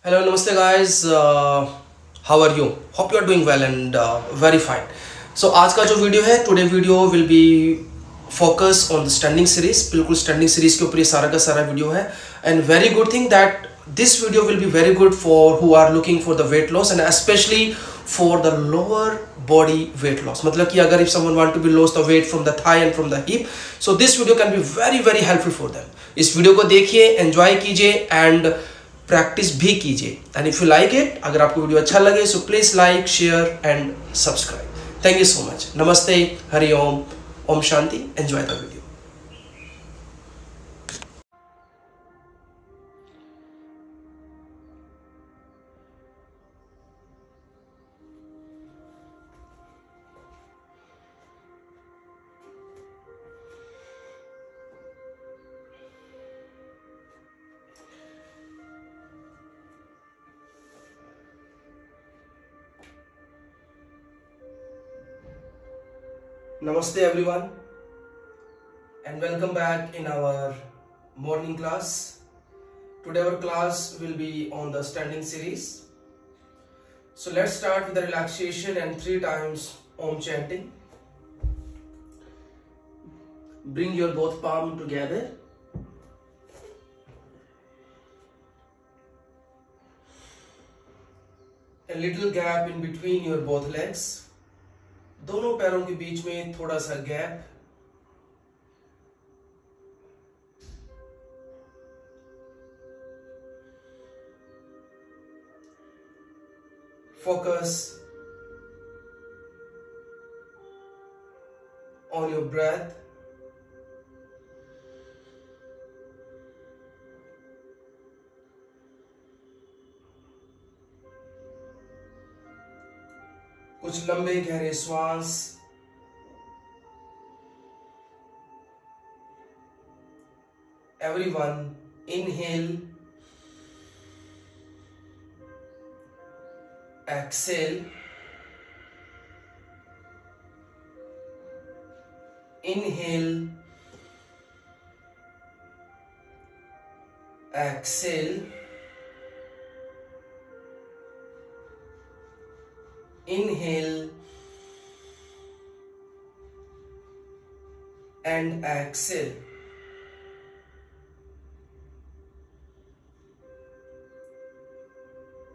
Hello, namaste guys. How are you? Hope you are doing well and very fine. So आज का जो video है today video will be focus on the standing series. बिल्कुल standing series के ऊपर ये सारा का सारा वीडियो है and very good thing that this video will be very good for who are looking for the weight loss and specially for the lower body weight loss. मतलब कि अगर if someone want to be loss the weight from the thigh and from the hip, so this video can be very very helpful for them. इस video को देखिए, enjoy कीजिए and practice भी कीजिए. And if you like it, अगर आपको video अच्छा लगे so please like, share and subscribe. Thank you so much. Namaste, Hari Om, Om Shanti. Enjoy the video. Namaste everyone and welcome back in our morning class. Today our class will be on the standing series. So let's start with the relaxation and 3 times Om chanting. Bring your both palm together. A little gap in between your both legs. दोनों पैरों के बीच में थोड़ा सा gap. Focus on your breath. कुछ लंबे गहरे श्वास. Everyone inhale, exhale, inhale, exhale, inhale and exhale.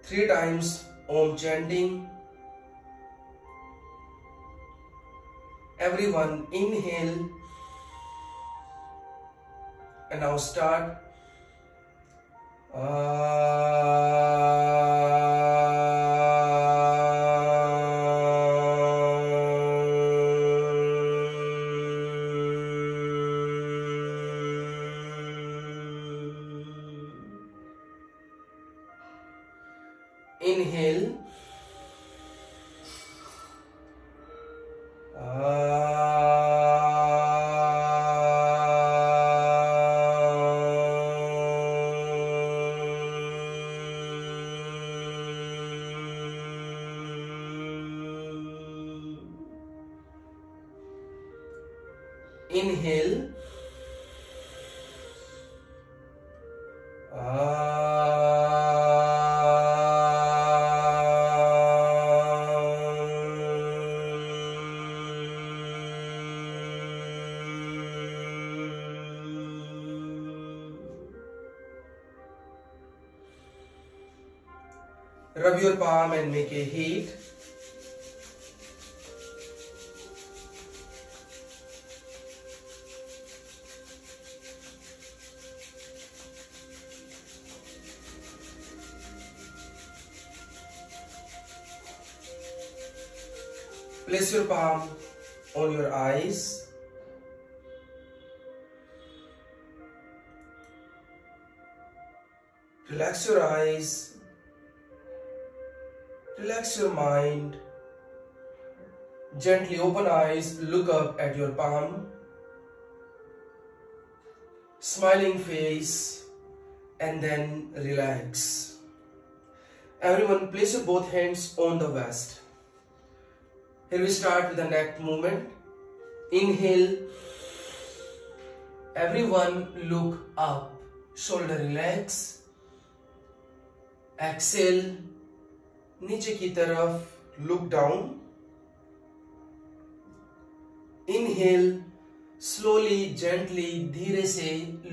Three times Om chanting. Everyone inhale and now start. Inhale, inhale, rub your palm and make a heat. Place your palm on your eyes. Relax your eyes. Relax your mind. Gently open eyes, look up at your palm. Smiling face and then relax. Everyone place your both hands on the waist. Here we start with the neck movement. Inhale. Everyone look up. Shoulder relax. Exhale, नीचे की तरफ look down, inhale, slowly gently धीरे से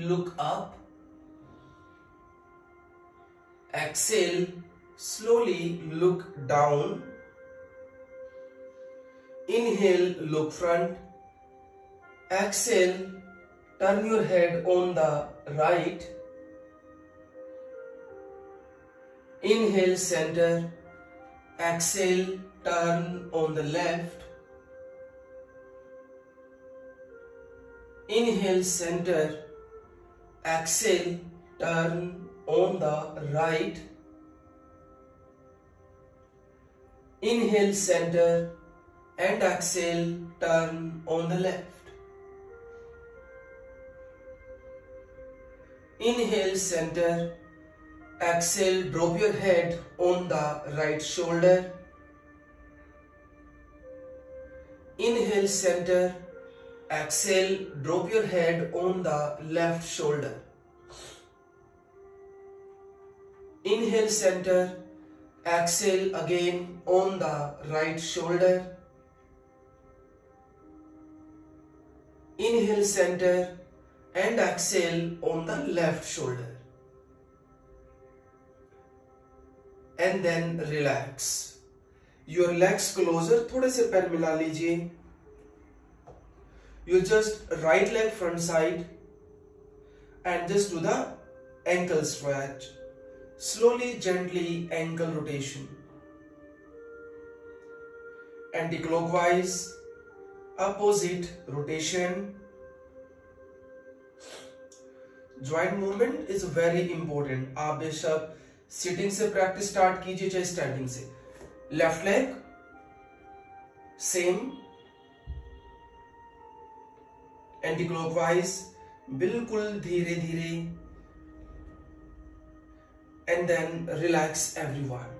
look up, exhale, slowly look down, inhale, look front, exhale, turn your head on the right, inhale, center, exhale, turn on the left, inhale, center, exhale, turn on the right, inhale, center, and exhale, turn on the left. Inhale, center, exhale, drop your head on the right shoulder. Inhale, center, exhale, drop your head on the left shoulder. Inhale, center, exhale again on the right shoulder. Inhale, center, and exhale on the left shoulder. And then relax. Your legs closer, थोड़े से पैर मिला लीजिए. You just right leg front side and just do the ankle stretch. Slowly, gently ankle rotation. Anti-clockwise, opposite rotation. Joint movement is very important. आप बेशक sitting से practice start कीजिए चाहे स्टैंडिंग से. Left leg same, anti clockwise बिल्कुल धीरे धीरे. And then relax everyone.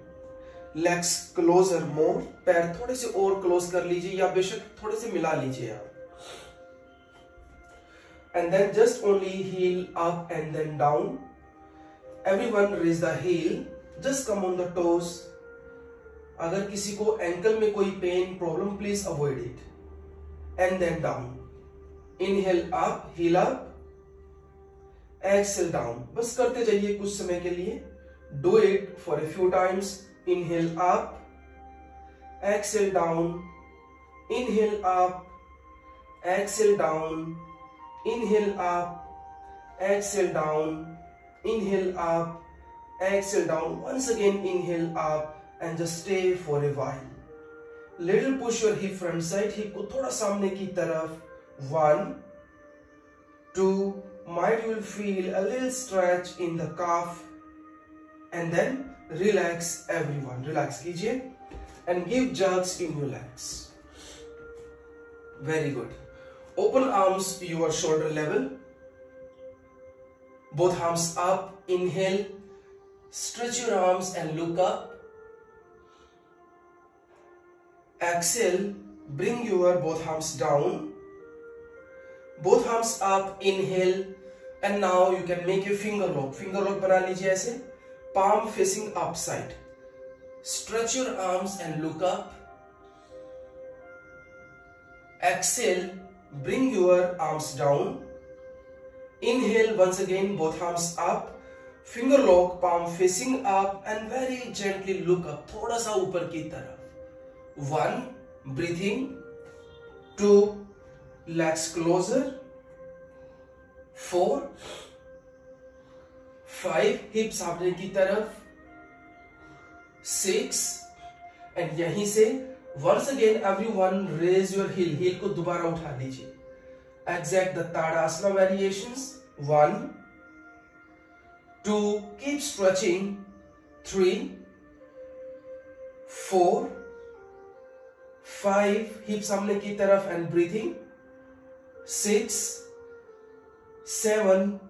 Legs closer more. पैर थोड़े से और क्लोज कर लीजिए या बेशक थोड़े से मिला लीजिए आप. And then just only heel up and then down. Everyone raise the heel. Just come on the toes. अगर किसी को एंकल में कोई pain problem please avoid it. And then down. Inhale up, heel up. Exhale down. बस करते जाइए कुछ समय के लिए. Do it for a few times. Inhale up, exhale down, inhale up, exhale down, inhale up, exhale down, inhale up, exhale down. Once again inhale up and just stay for a while. Little push your hip front side, hip को थोड़ा सामने की तरफ. 1, 2, might you will feel a little stretch in the calf. And then relax everyone. Relax कीजिए and give jerks in your legs. Very good. Open arms your shoulder level. Both arms up. Inhale. Stretch your arms and look up. Exhale. Bring your both arms down. Both arms up. Inhale. And now you can make a finger lock. Finger lock बना लीजिए ऐसे. Palm facing upside. Stretch your arms and look up. Exhale, bring your arms down. Inhale once again, both arms up. Finger lock, palm facing up and very gently look up. थोड़ा सा ऊपर की तरफ. 1, breathing. 2, legs closer. 4, 5, hip सामने की तरफ. 6, and यहीं से once again everyone raise your heel. heel को दोबारा उठा लीजिए. Exact the Tadasana variations. 1, 2, keep stretching. 3, 4, 5, hip सामने की तरफ and breathing. 6, 7,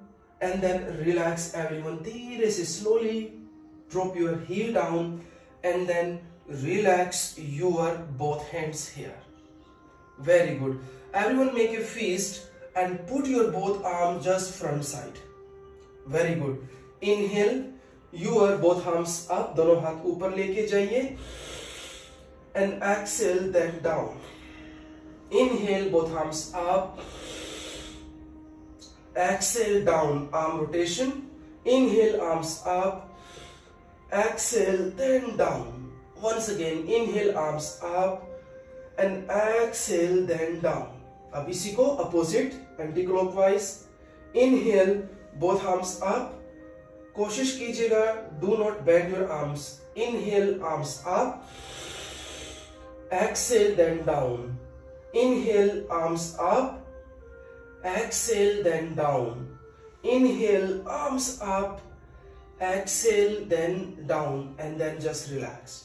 and then relax everyone. धीरे से slowly drop your heel down and then relax your both hands here. Very good. Everyone make a fist and put your both arms just front side. Very good. Inhale. your both arms up, दोनों हाथ ऊपर लेके जाइए, and exhale then down. Inhale, both arms up, exhale down, arm rotation. Inhale, arms up, exhale then down. Once again, inhale, arms up and exhale then down. अब इसी को opposite anti-clockwise. Inhale, both arms up. कोशिश कीजिएगा do not bend your arms. Inhale, arms up, exhale then down. Inhale, arms up, exhale then down. Inhale, arms up, exhale then down, and then just relax.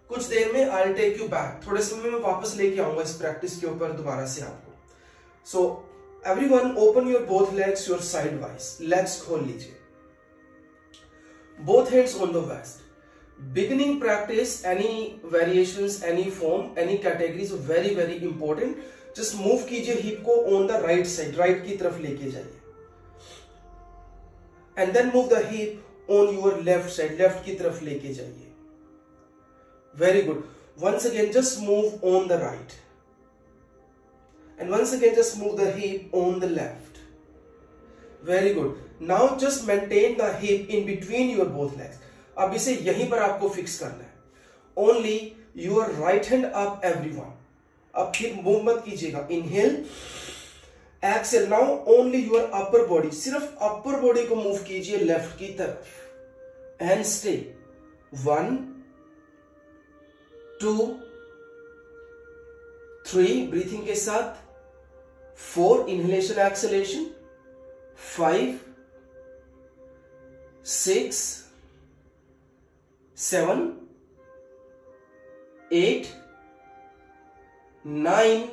कुछ देर में I'll take you back. थोड़े समय में वापस लेके आऊंगा इस practice के ऊपर दोबारा से आपको. So everyone open your both legs your sidewise. Legs खोल लीजिए. Both hands on the waist. Beginning practice, any variations, any form, any categories, very very important. Just move कीजिए hip को on the right side, right की तरफ लेके जाइए. And then move the hip on your left side, left की तरफ लेके जाइए. Very good. Once again, just move on the right. And once again, just move the hip on the left. Very good. Now just maintain the hip in between your both legs. अब इसे यहीं पर आपको fix करना है. Only your right hand up, everyone. अब hip move मत कीजिएगा. Inhale, exhale. Now only your upper body. सिर्फ upper body को मूव कीजिए लेफ्ट की तरफ. And stay. 1, 2, 3 ब्रीथिंग के साथ. 4 inhalation exhalation. 5, 6, 7, 8, 9,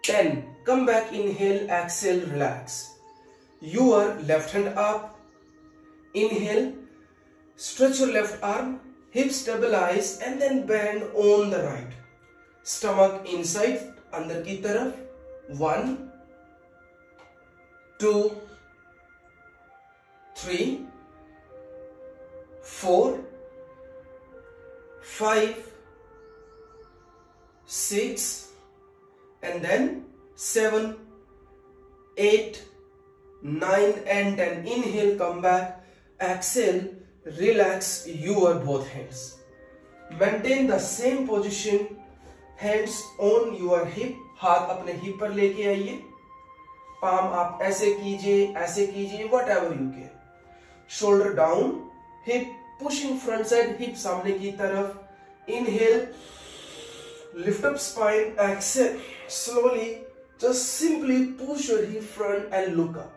10. Come back, inhale, exhale, relax. Your left hand up. Inhale, stretch your left arm, hip stabilize, and then bend on the right. Stomach inside, अंदर की तरफ. 1, 2, 3, 4, 5, 6, and then 7, 8, 9 and 10. Inhale, come back, exhale, relax your both hands. Maintain the same position, hands on your hip. हाथ अपने hip पर लेके आइए. Palm आप ऐसे कीजिए, whatever you can. Shoulder down, hip pushing front side, hip सामने की तरफ. Inhale, lift up spine, exhale, slowly, just simply push your hip front and look up.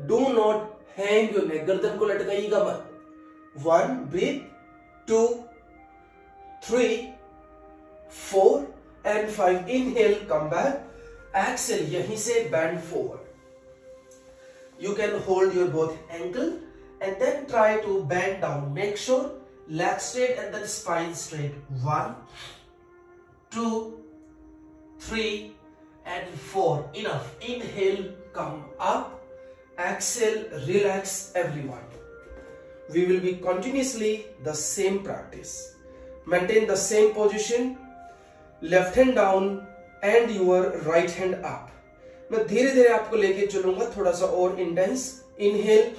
Do not hang your neck, गर्दन को लटकाइएगा मत. 1, breathe. 2, 3, 4 and 5. Inhale, come back. Exhale, यहीं से bend forward. You can hold your both ankle and then try to bend down. Make sure leg straight and then spine straight. 1, 2, 3 and 4. Enough. Inhale, come up. Exhale, relax everyone. We will be continuously the same practice. Maintain the same position. Left hand down and your right hand up. मैं धीरे धीरे आपको लेके चलूंगा थोड़ा सा और intense. Inhale,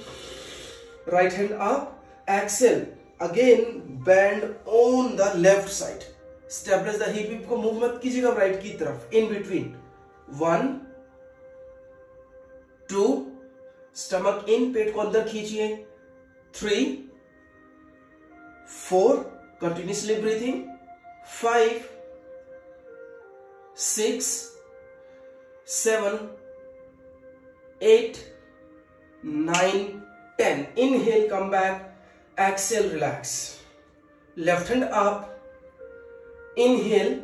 right hand up. Exhale, again bend on the left side. Stabilize the hip. hip को मूव मत कीजिएगा राइट की तरफ. In between. 1, 2, स्टमक इन, पेट को अंदर खींचिए. 3, 4, continuously breathing. 5, 6, 7, 8, 9, 10. Inhale, come back. Exhale, relax. Left hand up. Inhale,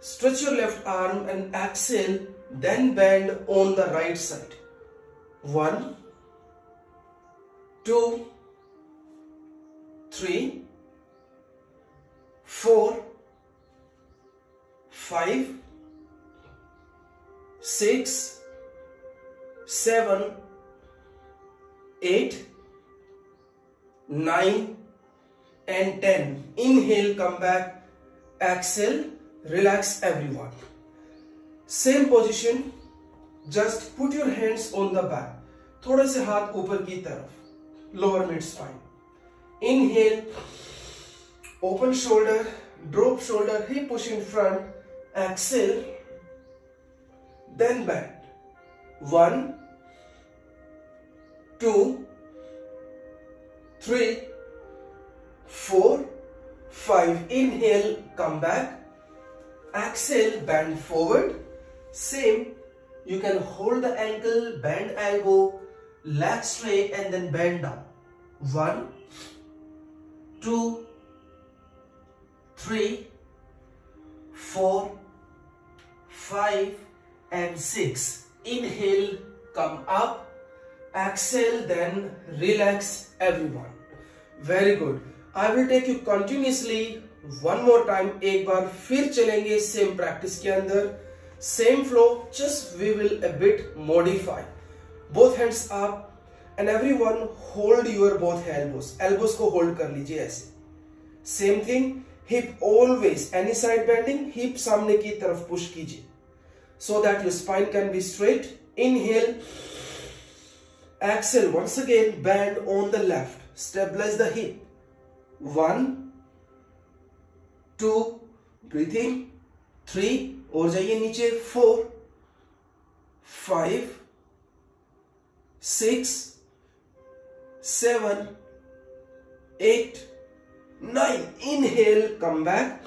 stretch your left arm and exhale, then bend on the right side. 1, 2, 3, 4, 5, 6, 7, 8, 9 and 10. Inhale, come back, exhale, relax everyone. Same position, just put your hands on the back. थोड़े से हाथ ऊपर की तरफ, lower mid spine. Inhale, open shoulder, drop shoulder, hip push in front, exhale, then bend. 1, 2, 3, 4, 5. Inhale, come back, exhale, bend forward. Same, you can hold the ankle, bend elbow, leg straight and then bend down. 1, 2, 3, 4, 5 and 6. Inhale, come up, exhale, then relax everyone. Very good. I will take you continuously one more time. एक बार फिर चलेंगे same practice के अंदर, same flow, just we will a bit modify. Both hands up and everyone hold your both elbows. Elbows को hold कर लीजिए ऐसे. Same thing, hip always any side bending, hip सामने की तरफ push कीजिए so that your spine can be straight. Inhale, exhale, once again bend on the left, stabilize the hip. 1, 2, breathing, 3, और जाइए नीचे, 4, 5, 6, 7, 8, 9. Inhale, come back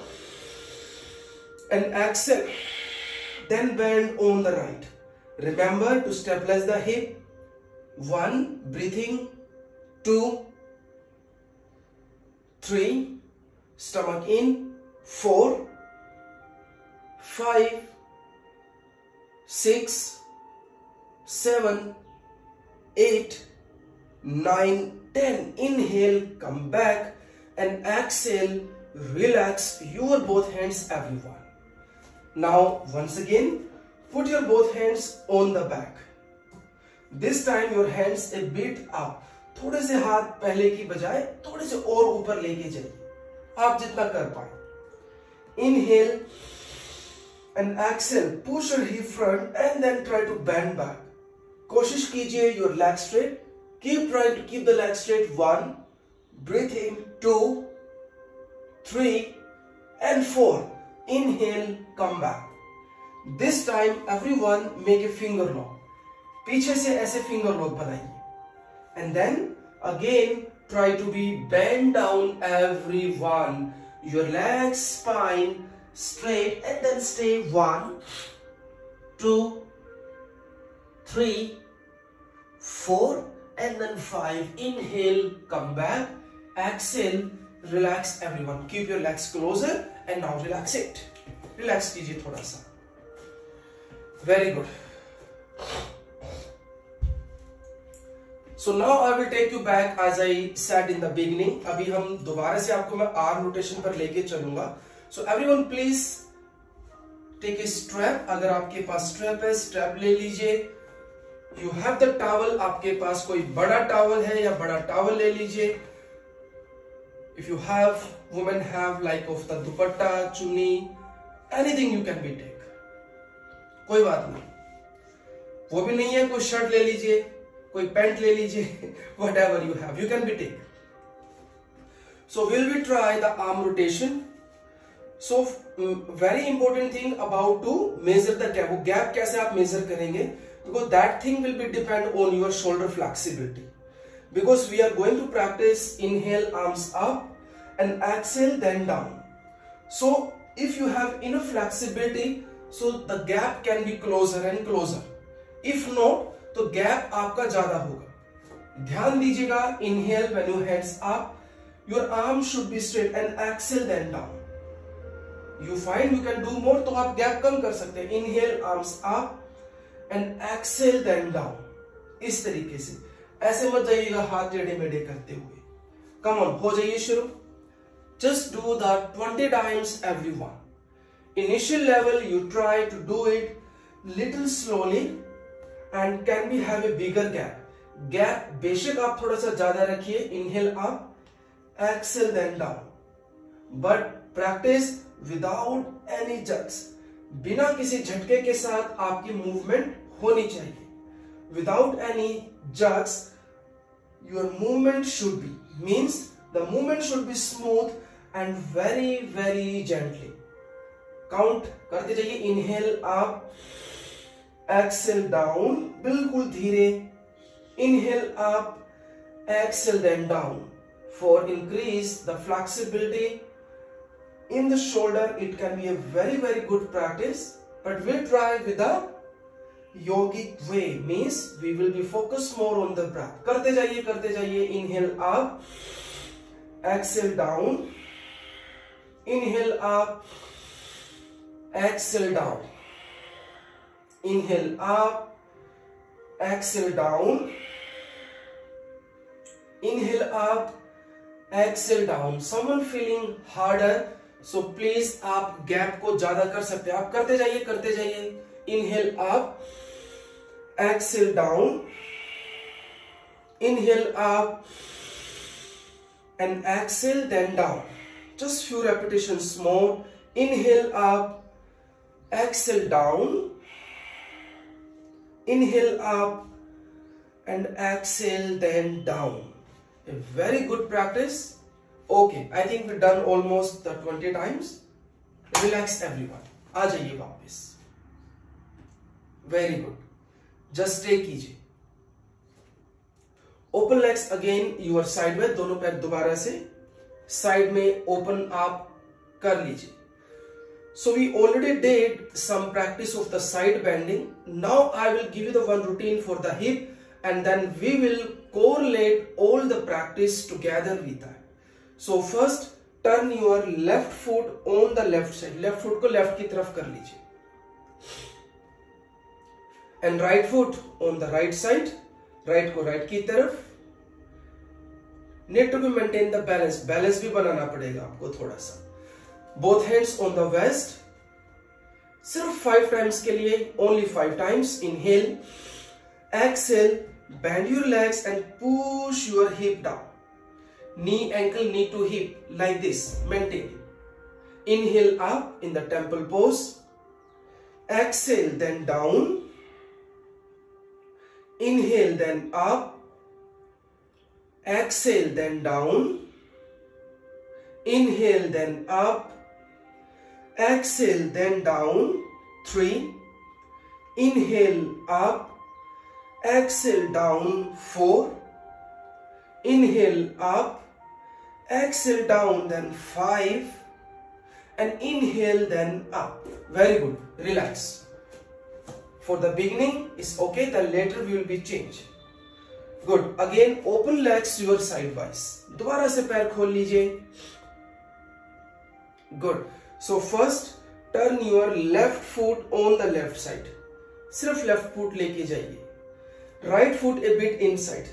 and exhale, then bend on the right. Remember to stabilize the hip. 1, breathing, 2, 3, stomach in, 4, 5, 6, 7, 8, 9, 10. Inhale, come back and exhale, relax your both hands everyone. Now once again, put your both hands on the back. This time your hands a bit up. थोड़े से हाथ पहले की बजाय थोड़े से और ऊपर लेके जाइए, आप जितना कर पाए. Inhale and exhale, push your hip front and then try to bend back. कोशिश कीजिए your leg straight. Keep trying to keep the leg straight. 1, breathe in, 2, 3 and 4. Inhale, come back. This time everyone make a finger lock. पीछे से ऐसे finger lock बनाइए. And then again try to be bend down everyone. Your legs, spine straight and then stay. 1, 2, 3, 4 and then 5. Inhale, come back, exhale, relax everyone. Keep your legs closer and now relax it. Relax कीजिए थोड़ा सा. Very good. So now I will take you back as I said in the beginning. अभी हम दोबारा से आपको मैं arm rotation पर लेके चलूंगा. So everyone please take a strap. अगर आपके पास strap है, strap ले लीजिए. You have the towel. आपके पास कोई बड़ा towel है या बड़ा towel ले लीजिए. If you have, women have like of the dupatta, chunni, anything you can be take. कोई बात नहीं. वो भी नहीं है, कोई शर्ट ले लीजिए, कोई पैंट ले लीजिए, whatever you have, you can be take. So will we try the arm rotation? So very important thing about to measure the gap. वो gap कैसे आप measure करेंगे? Because that thing will be depend on your shoulder flexibility. Because we are going to practice inhale arms up and exhale then down. So if you have enough flexibility, so the gap can be closer and closer. If not, तो gap आपका ज्यादा होगा. ध्यान दीजिएगा, inhale when your hands up, your arm should be straight and exhale then down. You find you can do more, तो आप gap कम कर सकते हैं. Inhale arms up and exhale then down. इस तरीके से. ऐसे मत जाइएगा हाथ टेढ़े मेढ़े करते हुए. Come on, हो जाइए शुरू. Just do that 20 times everyone. Initial level you try to do it little slowly and can be have a bigger gap. Gap बेशक आप थोड़ा सा ज्यादा रखिए. Inhale up exhale then down. But practice without any jerks. बिना किसी झटके के साथ आपकी मूवमेंट होनी चाहिए. Without any jerks, your movement should be, means the movement should be smooth and very gently. Count करते जाइए. Inhale up, exhale down, बिल्कुल धीरे. Inhale up, exhale then down. For increase the flexibility in the shoulder, it can be a very good practice, but we'll try with the yogic way, means we will be focused more on the breath. करते जाइए. Inhale up, exhale down. Inhale up, exhale down. Inhale up, exhale down. Inhale up, exhale down. Someone feeling harder, so please आप gap को ज्यादा कर सकते हैं. आप करते जाइए. Inhale up, exhale down. Inhale up and exhale then down. Just few repetitions more. Inhale up, exhale down. Inhale up and exhale then down. A very good practice. Okay, I think we've done almost the 20 times. Relax everyone. आ जाइए वापस. Very good. Just stay कीजिए. Open legs again. Your side में दोनों पैर दोबारा से side में open आप कर लीजिए. So we already did some practice of the side bending. Now I will give you the one routine for the hip, and then we will correlate all the practice together with that. So first turn your left foot on the left side. Left foot को left की तरफ कर लीजिए. And right foot on the right side. Right को right की तरफ. Need to be maintain the balance. Balance भी बनाना पड़ेगा आपको थोड़ा सा. Both hands on the waist. सिर्फ 5 times के लिए, only 5 times. Inhale, exhale, bend your legs and push your hip down. Knee, ankle, knee to hip, like this. Maintain. Inhale up in the temple pose. Exhale, then down. Inhale, then up. Exhale, then down. Inhale, then up. Exhale, then down. 3. Inhale up. Exhale down. 4. Inhale up. Exhale down, then 5. And inhale, then up. Very good. Relax. For the beginning is okay. The later we will be changed. Good. Again, open legs your sidewise. दोबारा से पैर खोल लीजिए. Good. So first turn your left foot on the left side. सिर्फ left foot लेके जाइए. Right foot a bit inside.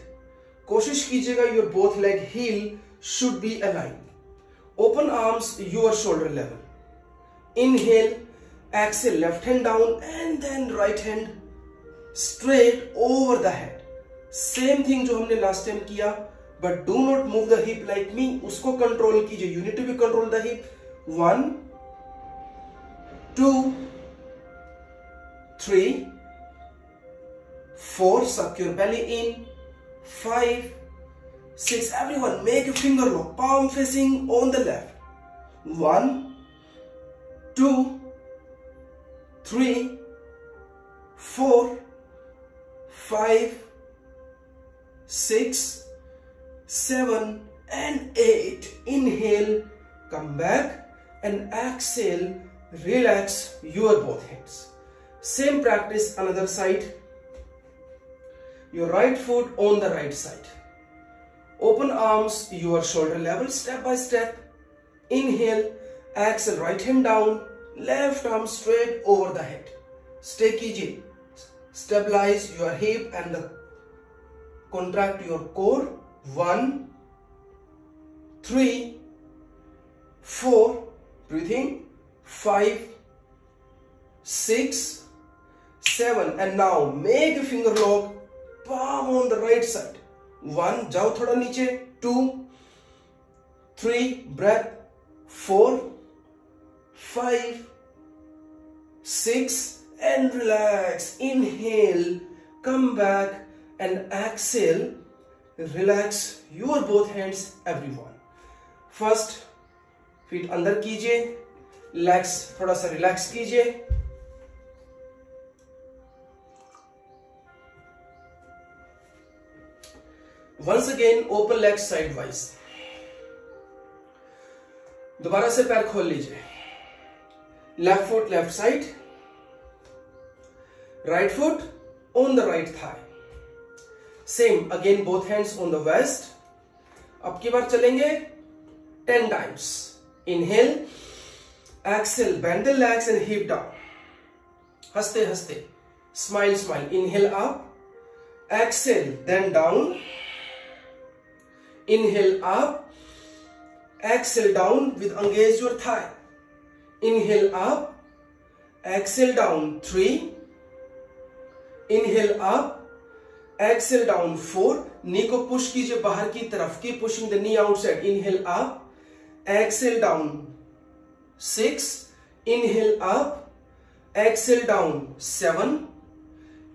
कोशिश कीजिएगा your both leg heel should be aligned. Open arms your shoulder level. Inhale, exhale, left hand down and then right hand straight over the head. Same thing जो हमने last time किया, but do not move the hip like me. उसको control कीजिए. You need to be control the hip. 1, 2, 3, 4. Suck your belly in. 5, 6. Everyone make a finger lock. Palm facing on the left. 1, 2, 3, 4, 5, 6, 7 and 8. Inhale, come back and exhale. Relax your both hands. Same practice another side. Your right foot on the right side. Open arms your shoulder level, step by step. Inhale, exhale, right hand down, left arm straight over the head. Stay कीजिए. Stabilize your hip and contract your core. 1, 3, 4. Breathing. 5, 6, 7. And now make a finger lock. Palm on the right side. 1. जाओ थोड़ा नीचे. 2, 3, breath, 4, 5, 6, and relax. Inhale, come back and exhale. Relax your both hands, everyone. First feet अंदर कीजिए, legs थोड़ा सा relax कीजिए. Once again open legs sidewise. दोबारा से पैर खोल लीजिए. Left foot left side, right foot on the right thigh. Same again both hands on the waist. अब की बार चलेंगे 10 times. Inhale, exhale, bend the legs and hip down. हंसते हंसते, smile smile. Inhale up, exhale, then down. Inhale up, exhale down with engage your thigh. Inhale up, exhale down 3. Inhale up, exhale down 4. Knee को push कीजिए बाहर की तरफ. Keep pushing the knee outside. Inhale up, exhale down 6. Inhale up, exhale down 7.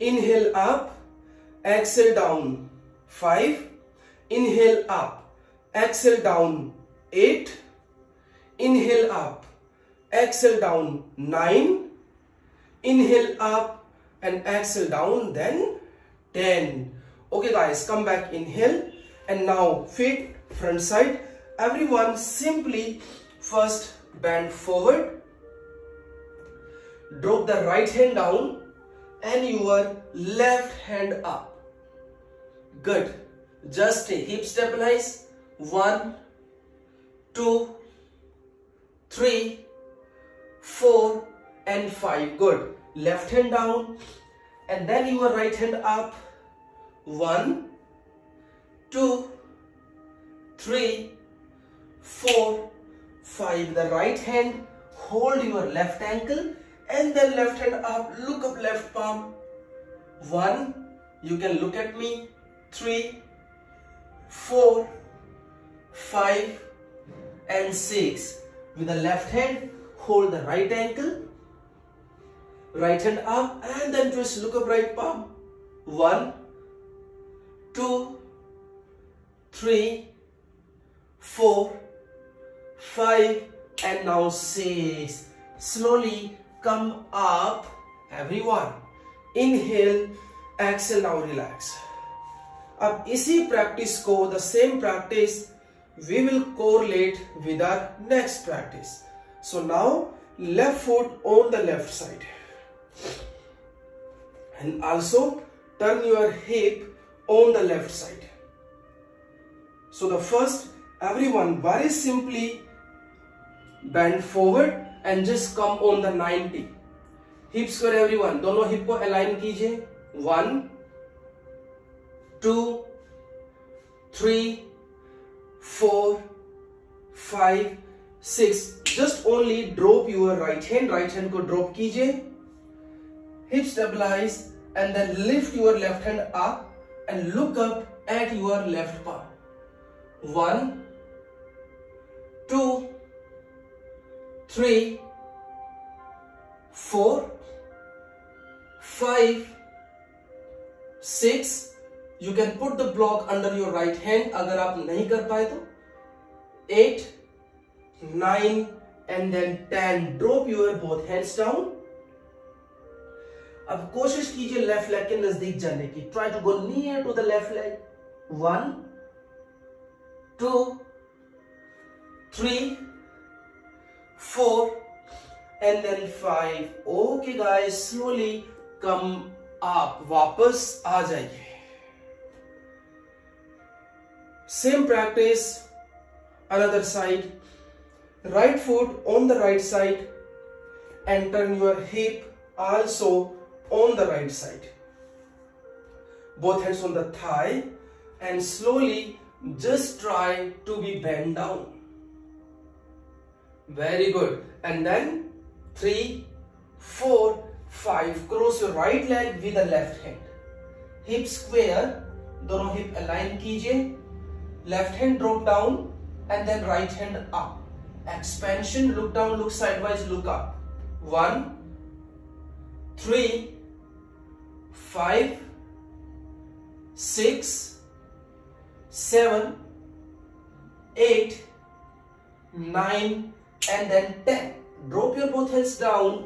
Inhale up, exhale down 5. Inhale up, exhale down 8. Inhale up, exhale down 9. Inhale up and exhale down, then 10. Okay guys, come back. Inhale, and now feet front side. Everyone simply first bend forward, drop the right hand down and your left hand up. Good. Just hip stabilize. 1, 2, 3, 4 and 5. Good. Left hand down and then your right hand up. 1, 2, 3, 4, 5. The right hand hold your left ankle and then left hand up. Look up, left palm. 1. You can look at me. 3, 4, 5 and 6. With the left hand hold the right ankle, right hand up and then twist. Look up, right palm. 1, 2, 3, 4, 5 and now 6. Slowly come up, everyone. Inhale, exhale. Now relax. अब इसी practice को, the same practice we will correlate with our next practice. So now left foot on the left side and also turn your hip on the left side. So the first everyone very simply bend forward and just come on the 90. Hip square everyone. दोनों hip को align कीजिए. 1, 2, 3, 4, 5, 6. Just only drop your right hand. Right hand को drop कीजिए. Hip stabilize and then lift your left hand up and look up at your left palm. 1, 2, 3, 4, 5, 6. You can put the block under your right hand अगर आप नहीं कर पाए तो. 8, 9 and then 10. Drop your both hands down. अब कोशिश कीजिए left leg के नजदीक जाने की. Try to go near to the left leg. 1, 2, 3, 4 and then 5. Okay guys, slowly come up. वापस आ जाइए. Same practice, another side. Right foot on the right side and turn your hip also on the right side. Both hands on the thigh and slowly just try to be bent down. Very good. And then 3, 4, 5. Cross your right leg with the left hand. Hip square. दोनों hip align कीजिए. Left hand drop down and then right hand up. Expansion, look down, look sideways, look up. 1, 3, 5, 6, 7, 8, 9, and then 10. Drop your both hands down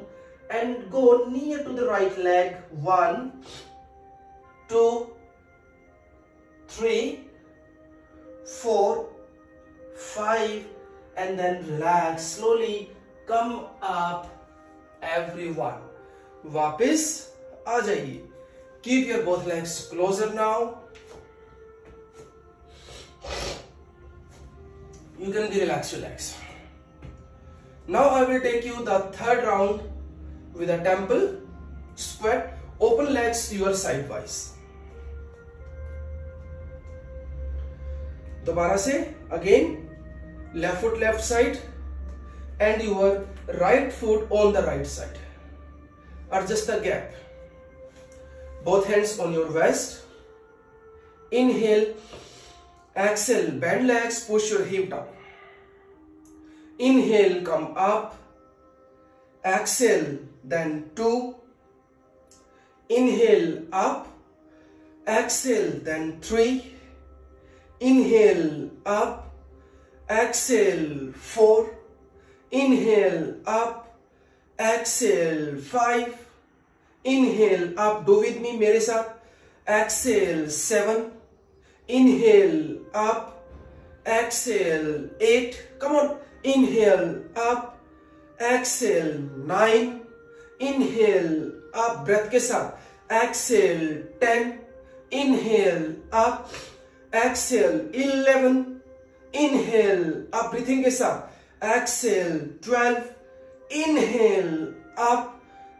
and go near to the right leg. 1, 2, 3, 4, 5, and then relax. Slowly come up everyone. वापिस आ जाइए. Keep your both legs closer now. You can relax your legs. Now I will take you the third round with a temple squat. Open legs your sidewise. दोबारा से again left foot left side and your right foot on the right side. Adjust the gap. Both hands on your waist. Inhale, exhale, bend legs, push your hip down. Inhale, come up. Exhale, then 2. Inhale, up. Exhale, then 3. Inhale, up. Exhale, 4. Inhale, up. Exhale, 5. Inhale, up. Do with me, मेरे साथ. Exhale, 7. Inhale, up. Exhale, 8. Come on. Inhale, up. Exhale, 9. Inhale, up. Breath के साथ. Exhale, 10. Inhale, up. Exhale, 11. Inhale, up. Breathing के साथ. Exhale, 12. Inhale, up.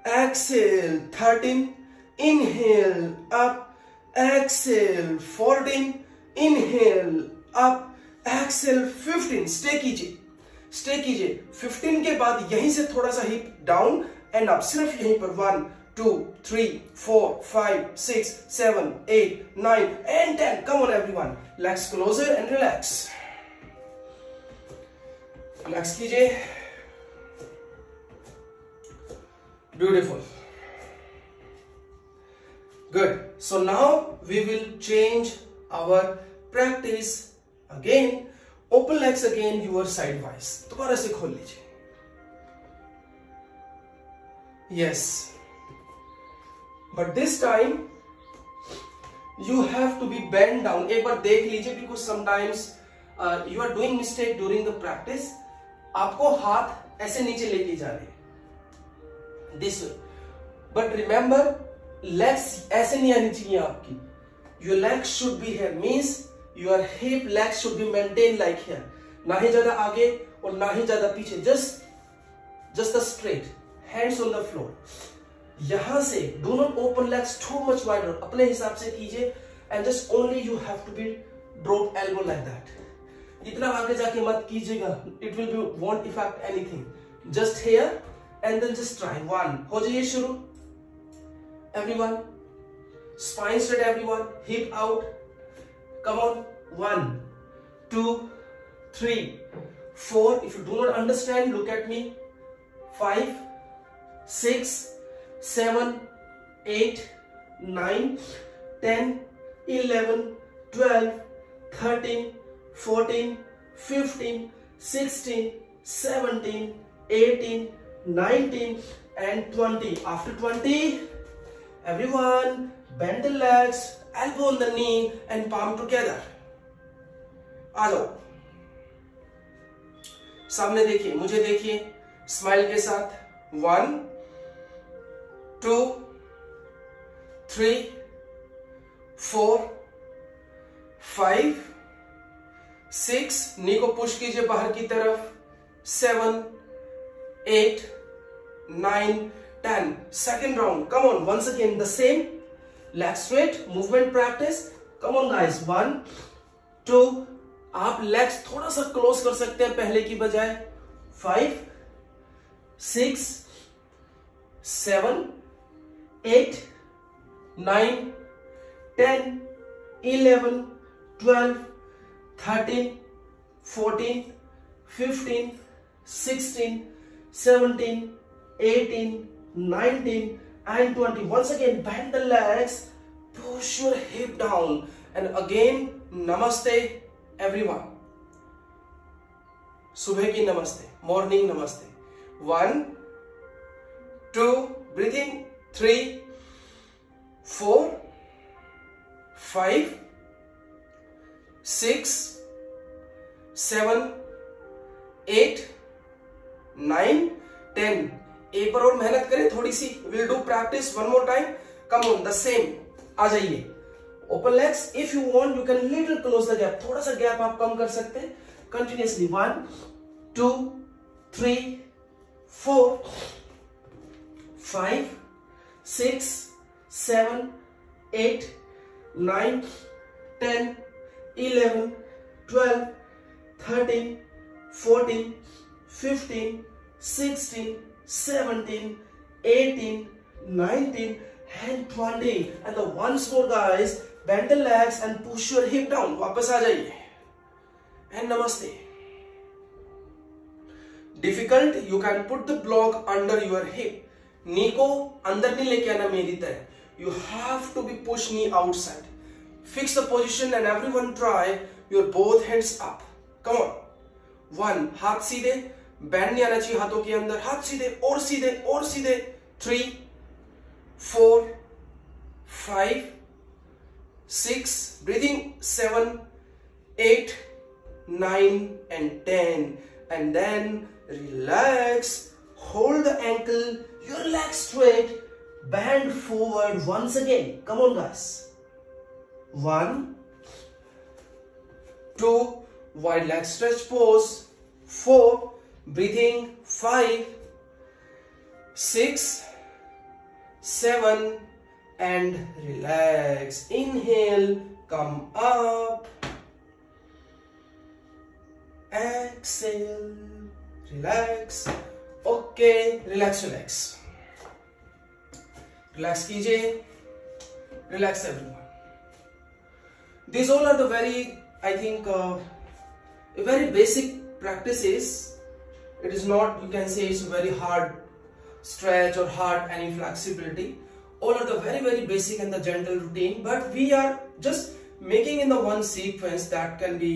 Exhale, 13. Inhale, up. Exhale, 14. Inhale, up. Exhale, 15. Stay कीजिए. 15 के बाद यहीं से थोड़ा सा हिप डाउन एंड अप. सिर्फ यहीं पर 1, 2, 3, 4, 5, 6, 7, 8, 9 and 10. Come on everyone. Legs closer and relax. Relax कीजिए. Beautiful. Good. So now we will change our practice again. Open legs again your sidewise. दोबारा से खोल लीजिए. Yes. But this time you have to be bent down. एक बार देख लीजिए because sometimes you are doing mistake during the practice. आपको हाथ ऐसे नीचे लेके जाने. This way. But remember, legs ऐसे नहीं आनी चाहिए आपकी. Your legs should be here. Means your hip legs should be maintained like here. ना ही ज्यादा आगे और ना ही ज्यादा पीछे. Just the straight. Hands on the floor. यहां से do not open legs too much wider. अपने हिसाब से कीजिए and just only you have to be drop elbow like that. इतना आगे जाके मत कीजिएगा. It will be won't affect anything. Just here. And then just try. 1. हो जाइए शुरू. Everyone. Spine straight everyone. Hip out. Come on. 1, 2, 3, 4. If you do not understand, look at me. 5, 6, 7, 8, 9, 10, 11, 12, 13, 14, 15, 16, 17, 18, 19 and 20. After 20, everyone bend the legs, elbow on the knee and palm together. आ जाओ. सामने देखिए, मुझे देखिए, smile के साथ. 1, 2, 3, 4, 5, 6. नी को पुश कीजिए बाहर की तरफ. 7, 8, 9, 10. Second round. Come on. Once again the same. Legs straight. Movement practice. Come on guys. 1, 2. आप legs थोड़ा सा close कर सकते हैं पहले की बजाय. 5, 6, 7, 8, 9, 10, 11, 12, 13, 14, 15, 16, 17, 18, 19 and 20. Once again, bend the legs, push your hip down, and again namaste everyone. सुबह की नमस्ते, मॉर्निंग नमस्ते. 1, 2, breathing, 3, 4, 5, 6, 7, 8, 9, 10. एक बार और मेहनत करें थोड़ी सी. Will do practice one more time. Come on, the same. आ जाइए. Open legs. If you want you can little close the gap. थोड़ा सा गैप आप कम कर सकते हैं. Continuously 1, 2, 3, 4, 5, 6, 7, 8, 9, 10, 11, 12, 13, 14, 15, 16, 17, 18, 19 and 20. And the once more guys, bend the legs and push your hip down. वापस आ जाइए. And namaste. Difficult, you can put the block under your hip. Knee को अंदर नहीं लेके आना मेरी तरह. You have to be push knee outside. Fix the position and everyone try your both hands up. Come on. 1, हाथ सीधे. Band नहीं आना चाहिए हाथों के अंदर. हाथ सीधे और सीधे और सीधे. 3, 4, 5, 6, breathing 7, 8, 9 and 10. And then relax, hold the ankle, your leg straight, bend forward once again. Come on guys. 1, 2, wide leg stretch pose. 4, breathing. 5, 6, 7 and relax. Inhale, come up. Exhale, relax. Okay, relax. Relax कीजिए. Relax everyone. These all are the very, I think, very basic practices. It is not, you can say it's very hard stretch or hard any flexibility. All are the very basic and the gentle routine, but we are just making in the one sequence that can be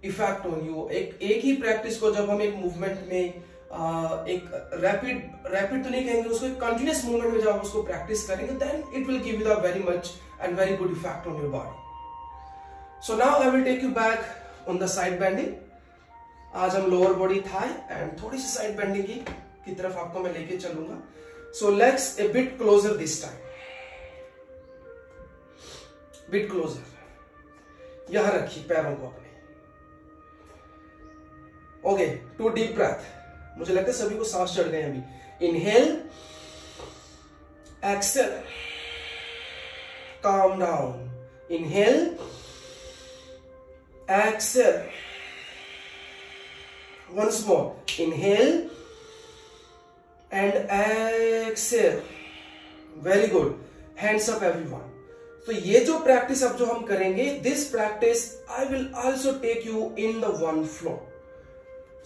effect on you. एक ही practice को जब हम एक movement में एक rapid तो नहीं कहेंगे उसको, एक कंटिन्यूअस मूवमेंट में जब आप उसको प्रैक्टिस करेंगे then it will give you the very much and very good effect on your body. So now I will take you back on the side bending. आज हम लोअर बॉडी थाई एंड थोड़ी सी side bending की तरफ आपको मैं लेके चलूंगा. So legs a bit closer this time. Bit closer. यहां रखिए पैरों को अपने. Okay, 2 deep breath. मुझे लगता है सभी को सांस चढ़ गए अभी. Inhale, exhale, calm down. Inhale, exhale. Once more. Inhale and exhale. Very good. Hands up everyone. तो ये जो प्रैक्टिस अब जो हम करेंगे, this practice I will also take you in the one flow.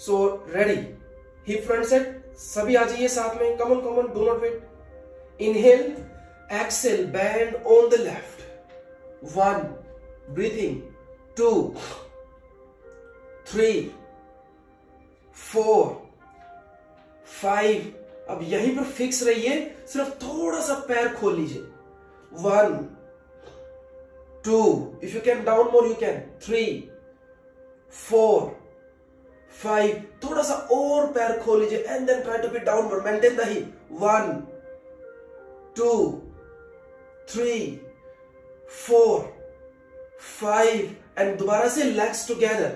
So ready, hip front set. सभी आ जाइए साथ में. Come on, do not wait. Inhale, exhale, bend on the left. 1, breathing. 2, 3, 4, 5. अब यहीं पर फिक्स रहिए. सिर्फ थोड़ा सा पैर खोल लीजिए. 1, 2, if you can down more you can. 3, 4, 5. थोड़ा सा और पैर खोल लीजिए and then try to be downward. Maintain the hip. 1, 2, 3, 4, 5 and दोबारा से लेग्स टुगेदर.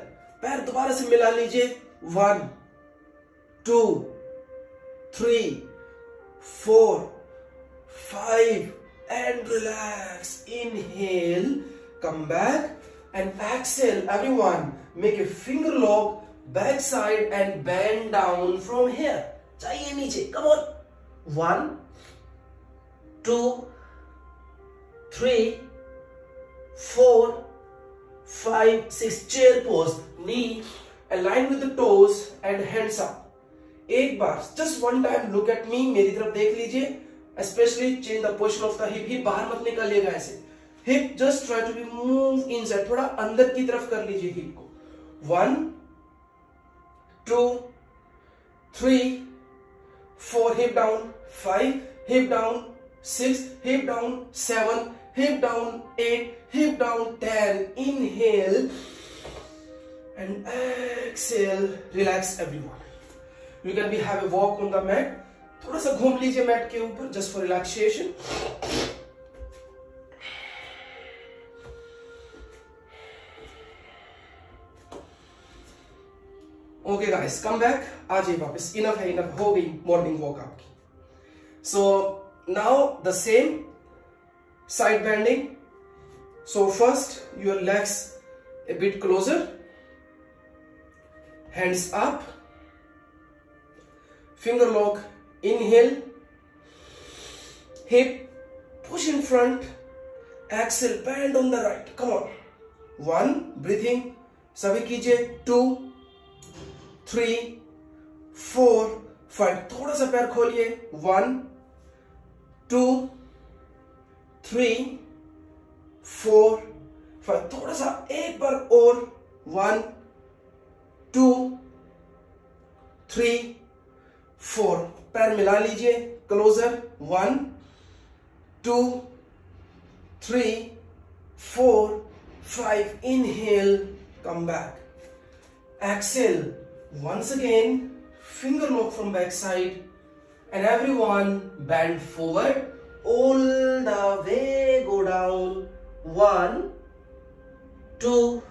पैर दोबारा से मिला लीजिए. 1, 2, 3, 4, 5 and relax. Inhale, come back and exhale. Everyone make a finger lock back side and bend down from here. जाइए नीचे. Come on. 1, 2, 3, 4, 5, 6. Chair pose. Knee align with the toes and hands up. एक बार just one time look at me, मेरी तरफ देख लीजिए. Especially change the position of the hip. hip बाहर मत निकालिएगा ऐसे. Hip just try to be move inside. थोड़ा अंदर की तरफ कर लीजिए hip को. 1, 2, 3, 4, hip down. 5, hip down. 6, hip down. 7, hip down. 8, hip down. 10. Inhale and exhale. Relax everyone. You can have a walk on the mat. थोड़ा सा घूम लीजिए मैट के ऊपर just for relaxation. Okay guys, come back. आ जाइए वापस. Enough है, enough हो गई मॉर्निंग वॉक आपकी. So now the same side bending. So first your legs a bit closer, hands up, finger lock, inhale, hip push in front, exhale, bend on the right. Come on. 1, breathing, सभी कीजिए. 2, 3, 4, 5. थोड़ा सा पैर खोलिए. 1, 2, 3, 4, 5. थोड़ा सा एक बार और. 1, 2, 3, 4. पैर मिला लीजिए. Closure. 1, 2, 3, 4, 5. Inhale, come back. Exhale. Once again, finger lock from back side, and everyone bend forward. All the way go down. 1, 2,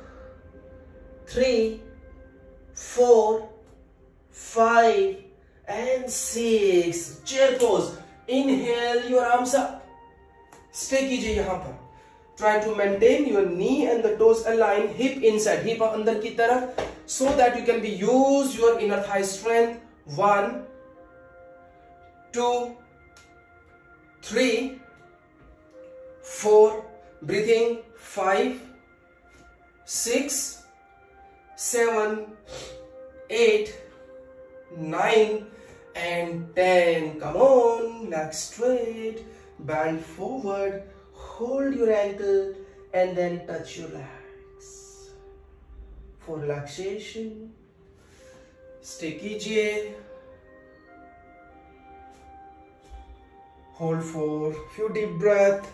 3, 4, 5, and 6. Chair pose. Inhale, your arms up. Stay कीजिए यहां पर. Try to maintain your knee and the toes align. Hip inside, hip अंदर की तरफ, so that you can be use your inner thigh strength. 1, 2, 3, 4. Breathing. 5, 6, 7, 8, 9, and 10. Come on, legs straight, bend forward, hold your ankle, and then touch your legs for relaxation. Stay कीजिए. Hold for few deep breath.